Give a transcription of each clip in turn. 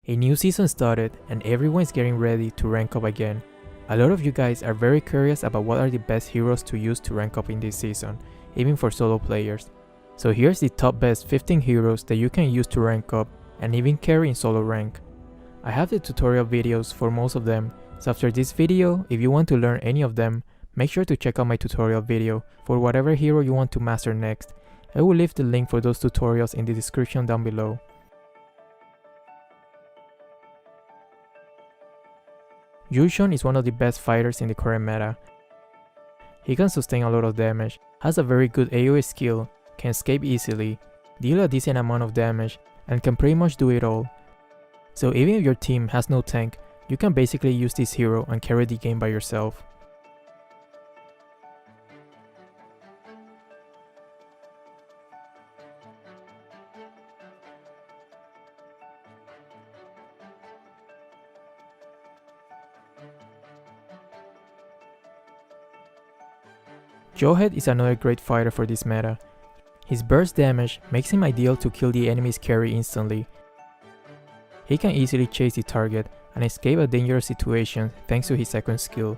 A new season started and everyone is getting ready to rank up again. A lot of you guys are very curious about what are the best heroes to use to rank up in this season, even for solo players. So here's the top best 15 heroes that you can use to rank up and even carry in solo rank. I have the tutorial videos for most of them, so after this video, if you want to learn any of them, make sure to check out my tutorial video for whatever hero you want to master next. I will leave the link for those tutorials in the description down below. Yushun is one of the best fighters in the current meta. He can sustain a lot of damage, has a very good AoE skill, can escape easily, deal a decent amount of damage, and can pretty much do it all. So even if your team has no tank, you can basically use this hero and carry the game by yourself. Jawhead is another great fighter for this meta. His burst damage makes him ideal to kill the enemy's carry instantly. He can easily chase the target and escape a dangerous situation thanks to his second skill.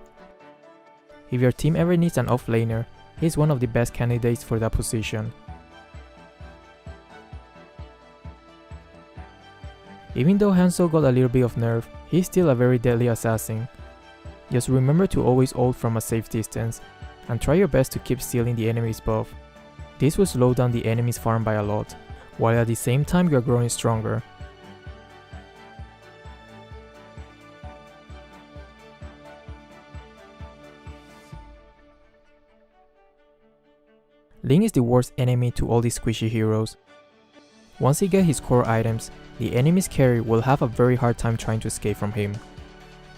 If your team ever needs an offlaner, he is one of the best candidates for that position. Even though Hanzo got a little bit of nerf, he is still a very deadly assassin. Just remember to always ult from a safe distance, and try your best to keep stealing the enemy's buff. This will slow down the enemy's farm by a lot, while at the same time you are growing stronger. Ling is the worst enemy to all these squishy heroes. Once he gets his core items, the enemy's carry will have a very hard time trying to escape from him.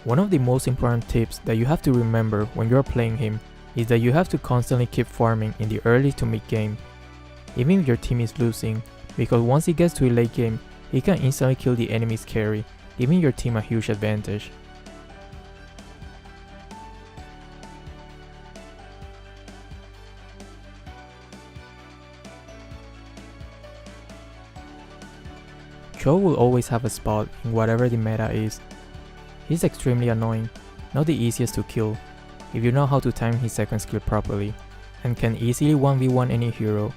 One of the most important tips that you have to remember when you are playing him is that you have to constantly keep farming in the early to mid game, even if your team is losing, because once he gets to a late game, he can instantly kill the enemy's carry, giving your team a huge advantage. Cho will always have a spot in whatever the meta is. He's extremely annoying, not the easiest to kill, if you know how to time his second skill properly, and can easily 1v1 any hero.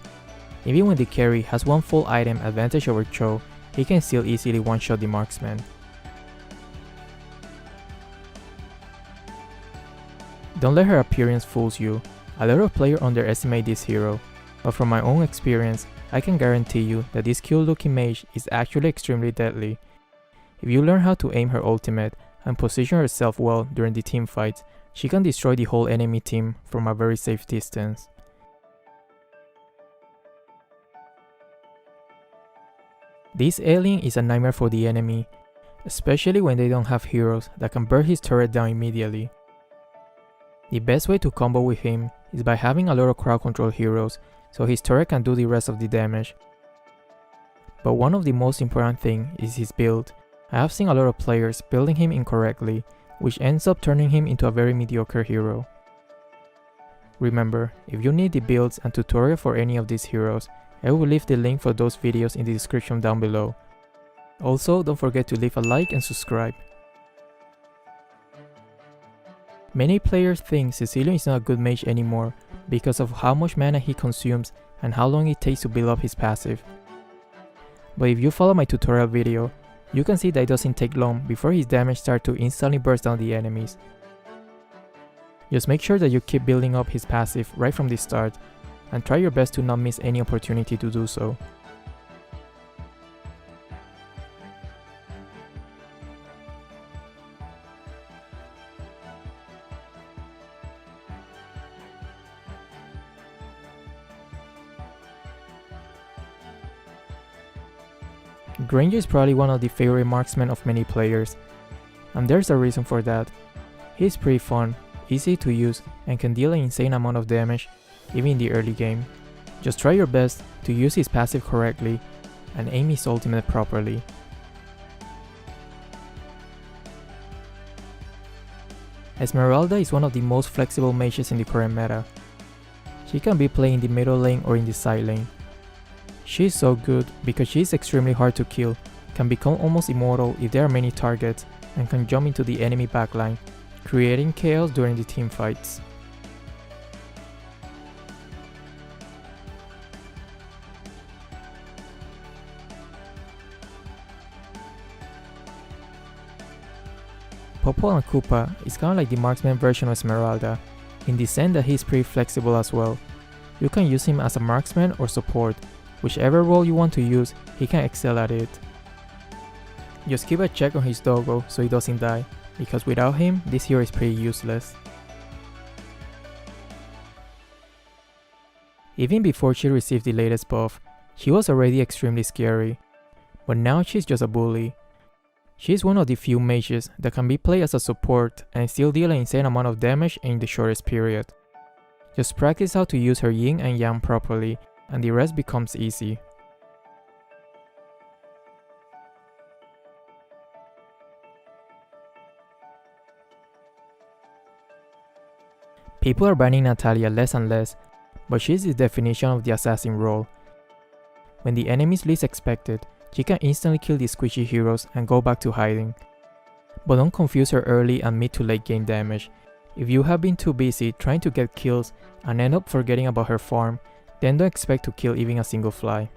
Even when the carry has one full item advantage over Cho, he can still easily one-shot the marksman. Don't let her appearance fool you. A lot of players underestimate this hero, but from my own experience, I can guarantee you that this cute looking mage is actually extremely deadly. If you learn how to aim her ultimate and position herself well during the team fights, she can destroy the whole enemy team from a very safe distance. This alien is a nightmare for the enemy, especially when they don't have heroes that can burn his turret down immediately. The best way to combo with him is by having a lot of crowd control heroes so his turret can do the rest of the damage. But one of the most important things is his build. I have seen a lot of players building him incorrectly, which ends up turning him into a very mediocre hero. Remember, if you need the builds and tutorial for any of these heroes, I will leave the link for those videos in the description down below. Also, don't forget to leave a like and subscribe. Many players think Cecilion is not a good mage anymore because of how much mana he consumes and how long it takes to build up his passive. But if you follow my tutorial video, you can see that it doesn't take long before his damage starts to instantly burst down the enemies. Just make sure that you keep building up his passive right from the start, and try your best to not miss any opportunity to do so. Granger is probably one of the favorite marksmen of many players, and there's a reason for that. He's pretty fun, easy to use, and can deal an insane amount of damage, even in the early game. Just try your best to use his passive correctly, and aim his ultimate properly. Esmeralda is one of the most flexible mages in the current meta. She can be played in the middle lane or in the side lane. She is so good because she is extremely hard to kill can become almost immortal if there are many targets and can jump into the enemy backline, creating chaos during the team fights. Popol and Koopa is kinda like the marksman version of Esmeralda, in the sense that he's pretty flexible as well. You can use him as a marksman or support, whichever role you want to use, he can excel at it. Just keep a check on his doggo so he doesn't die, because without him, this hero is pretty useless. Even before she received the latest buff, she was already extremely scary, but now she's just a bully. She's one of the few mages that can be played as a support and still deal an insane amount of damage in the shortest period. Just practice how to use her yin and yang properly, and the rest becomes easy. People are banning Natalia less and less, but she's the definition of the assassin role. When the enemy is least expected, she can instantly kill the squishy heroes and go back to hiding. But don't confuse her early and mid to late game damage. If you have been too busy trying to get kills and end up forgetting about her farm, then don't expect to kill even a single fly.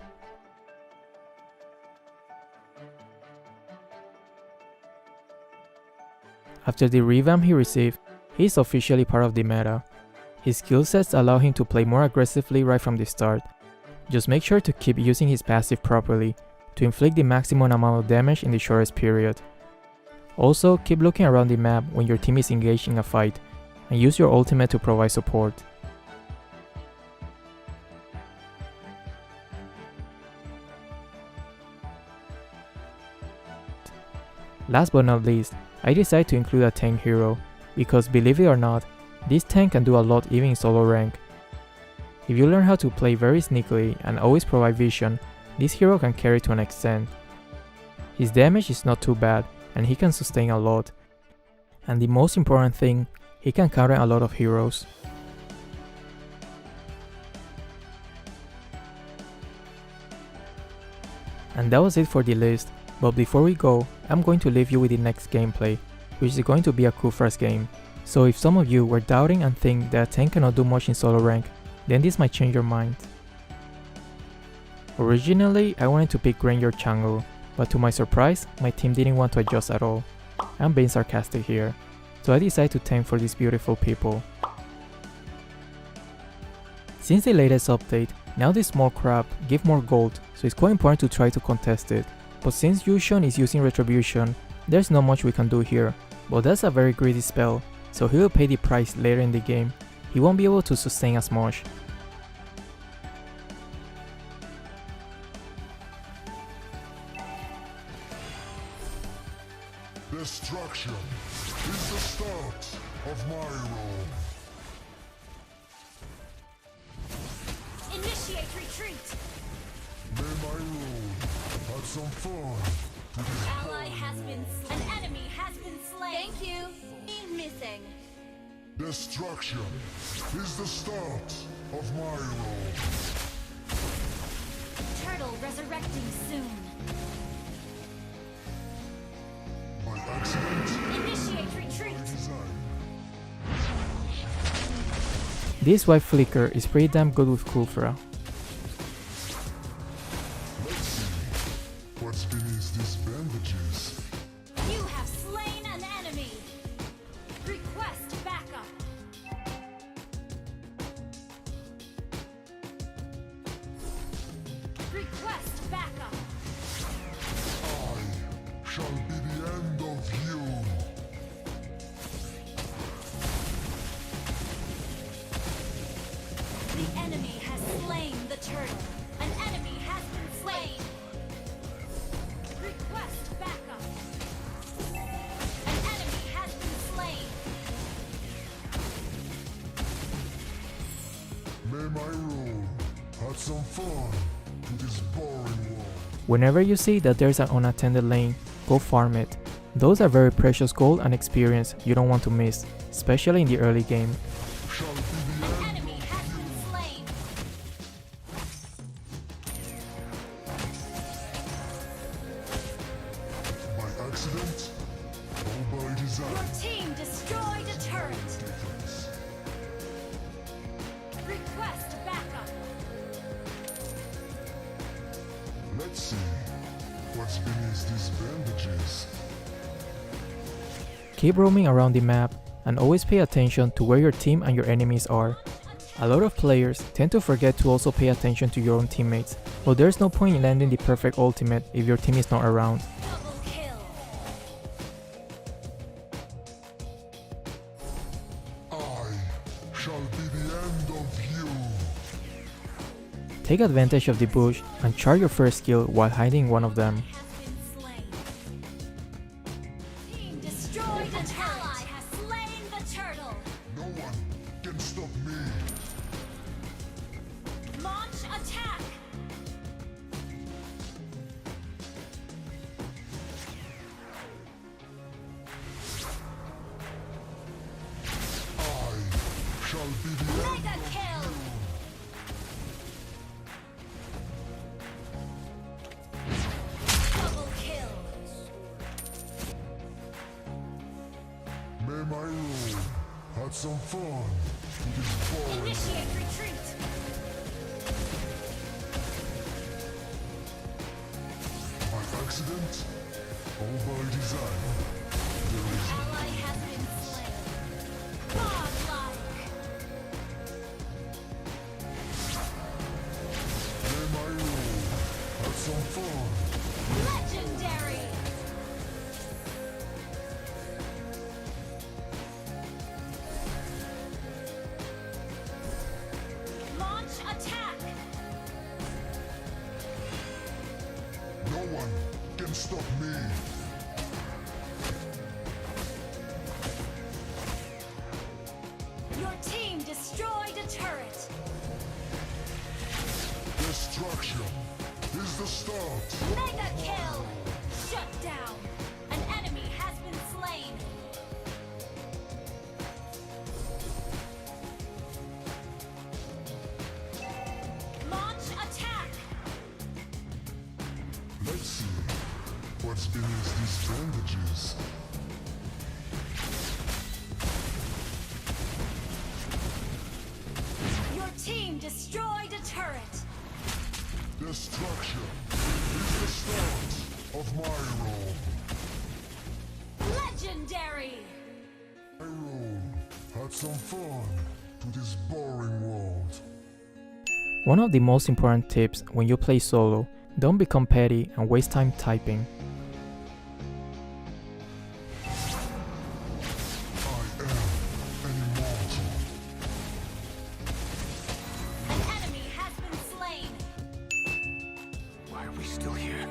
After the revamp he received, he is officially part of the meta. His skill sets allow him to play more aggressively right from the start. Just make sure to keep using his passive properly to inflict the maximum amount of damage in the shortest period. Also, keep looking around the map when your team is engaged in a fight, and use your ultimate to provide support. Last but not least, I decided to include a tank hero, because believe it or not, this tank can do a lot even in solo rank. If you learn how to play very sneakily and always provide vision, this hero can carry to an extent. His damage is not too bad, and he can sustain a lot. And the most important thing, he can counter a lot of heroes. And that was it for the list, but before we go, I'm going to leave you with the next gameplay, which is going to be a Khufra's game. So if some of you were doubting and think that a tank cannot do much in solo rank, then this might change your mind. Originally, I wanted to pick Granger Chang'e, but to my surprise, my team didn't want to adjust at all. I'm being sarcastic here, so I decided to tank for these beautiful people. Since the latest update, now this small crab give more gold, so it's quite important to try to contest it. But since Yushun is using Retribution, there's not much we can do here, but that's a very greedy spell, so he will pay the price later in the game. He won't be able to sustain as much. Destruction is the start of my role. Initiate retreat! May my rule have some fun to this Ally has been an enemy has been slain. Thank you. Missing. Destruction is the start of my role. Turtle resurrecting soon. By accident, Initiate by retreat! design. This white flicker is pretty damn good with Khufra. Let's see what's beneath these bandages. You have slain an enemy. Request backup. Request backup. I shall be the end of you. The enemy has slain the turtle. An enemy has been slain. Request backup. An enemy has been slain. May my rule have some fun to this boring world. Whenever you see that there's an unattended lane, go farm it. Those are very precious gold and experience you don't want to miss, especially in the early game. Shall be the An end. enemy has been slain. accident, all by design. Your team destroyed a turret. Request backup. Let's see what's beneath these bandages. Keep roaming around the map and always pay attention to where your team and your enemies are. A lot of players tend to forget to also pay attention to your own teammates, but there's no point in landing the perfect ultimate if your team is not around. Double kill. I shall be the end of you. Take advantage of the bush and charge your first skill while hiding one of them. Has been slain. Team destroyed a turret. Ally has slain the turtle. No one can stop me. Launch attack. I shall be the end Mega of kill. Double kill. May my rule had some fun with this boring. Initiate retreat. By accident, or by design. There is Ally has been slain. Godlike. may my rule had some fun. Legendary. Launch attack. No one can stop me. Your team destroyed a turret. Destruction is the start. Mega kill. Shut down. An enemy has been slain. Launch attack. Let's see what's beneath these bandages. Your team destroyed a turret. Destruction is the start of my role. Legendary. My role had some fun to this boring world. One of the most important tips when you play solo, don't become petty and waste time typing. I am an immortal. An enemy has been slain. Why are we still here?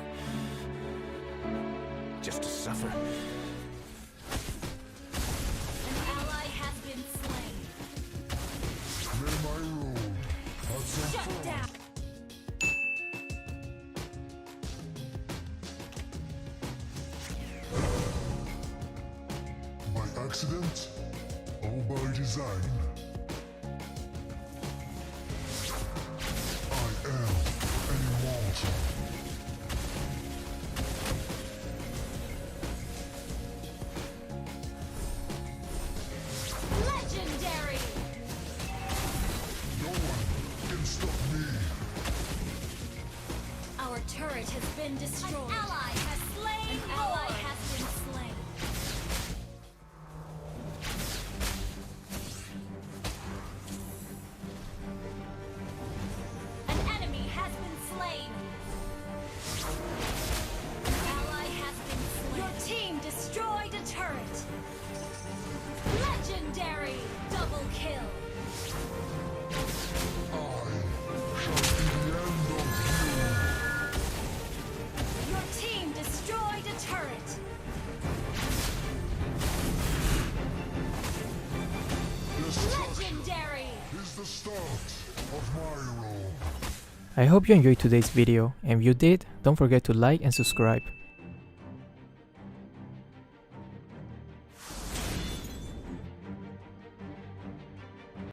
Just to suffer? An ally has been slain. May my rule had some Shut fun. down. By accident or by design. I am an immortal. Legendary. No one can stop me. Our turret has been destroyed. An ally has slain. An ally has been slain. An enemy has been slain. An ally has been slain. Your team destroyed a turret. Legendary. Double kill. I shall be the end of Your team destroyed a turret. you. Destruction Legendary. is the start of my role. I hope you enjoyed today's video, and if you did, don't forget to like and subscribe.